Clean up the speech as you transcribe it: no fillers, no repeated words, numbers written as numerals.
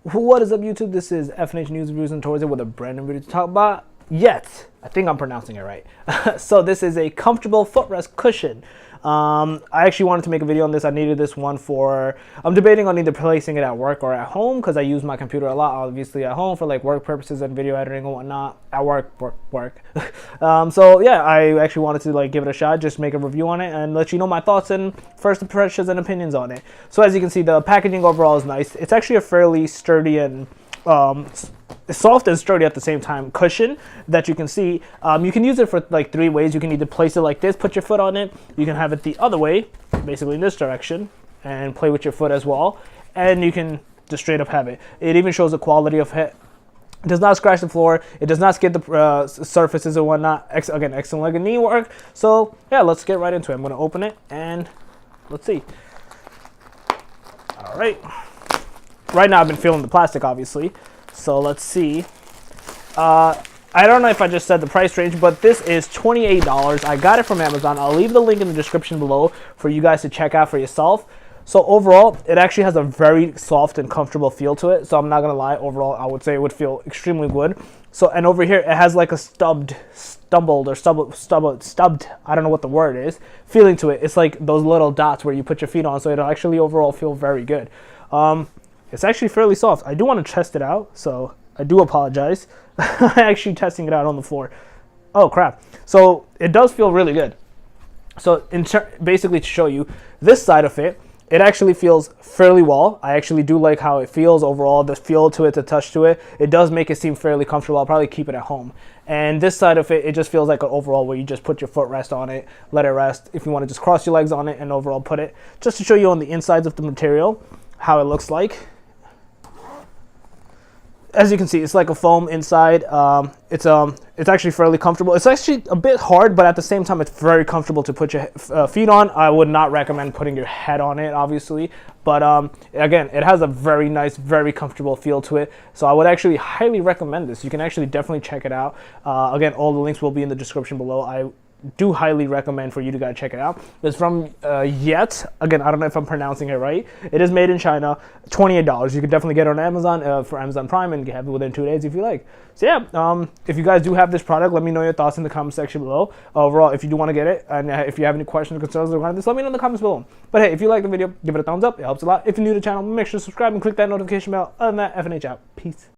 What is up, YouTube? This is FNH News, Reviews, and Tours with a brand new video to talk about YYET. I think I'm pronouncing it right. So this is a comfortable footrest cushion. I actually wanted to make a video on this. I needed this one for, I'm debating on either placing it at work or at home because I use my computer a lot, obviously at home for like work purposes and video editing and whatnot. At work. So yeah, I actually wanted to like give it a shot, just make a review on it and let you know my thoughts and first impressions and opinions on it. So as you can see, the packaging overall is nice. It's actually a fairly sturdy and soft and sturdy at the same time cushion that you can see. You can use it for like 3 ways. You can either place it like this, put your foot on it. You can have it the other way, basically in this direction, and play with your foot as well. And you can just straight up have it. It even shows the quality of it. It does not scratch the floor. It does not skid the surfaces and whatnot. Again, excellent leg and knee work. So yeah, let's get right into it. I'm going to open it and let's see. All right. Right now I've been feeling the plastic, obviously. So let's see. I don't know if I just said the price range, but this is $28. I got it from Amazon. I'll leave the link in the description below for you guys to check out for yourself. So overall, it actually has a very soft and comfortable feel to it. So I'm not gonna lie, overall, I would say it would feel extremely good. So, and over here, it has like a stubbed, I don't know what the word is, feeling to it. It's like those little dots where you put your feet on, so it'll actually overall feel very good. It's actually fairly soft. I do want to test it out, so I do apologize. I'm actually testing it out on the floor. Oh crap. So it does feel really good. So basically to show you this side of it, it actually feels fairly well. I actually do like how it feels overall, the feel to it, the touch to it. It does make it seem fairly comfortable. I'll probably keep it at home. And this side of it, it just feels like an overall where you just put your footrest on it, let it rest. If you want to just cross your legs on it and overall put it, just to show you on the insides of the material, how it looks like. As you can see, it's like a foam inside. It's actually fairly comfortable. It's actually a bit hard, but at the same time, it's very comfortable to put your feet on. I would not recommend putting your head on it, obviously. But again, it has a very nice, very comfortable feel to it. So I would actually highly recommend this. You can actually definitely check it out. Again, all the links will be in the description below. I do highly recommend for you to go check it out. It's from YYET. Again, I don't know if I'm pronouncing it right. It is made in China. $28. You can definitely get it on Amazon for Amazon Prime and have it within 2 days if you like. So yeah, if you guys do have this product, let me know your thoughts in the comment section below. Overall, if you do want to get it, and if you have any questions or concerns regarding this, let me know in the comments below. But hey, if you like the video, give it a thumbs up. It helps a lot. If you're new to the channel, make sure to subscribe and click that notification bell. Other than that, FNH out. Peace.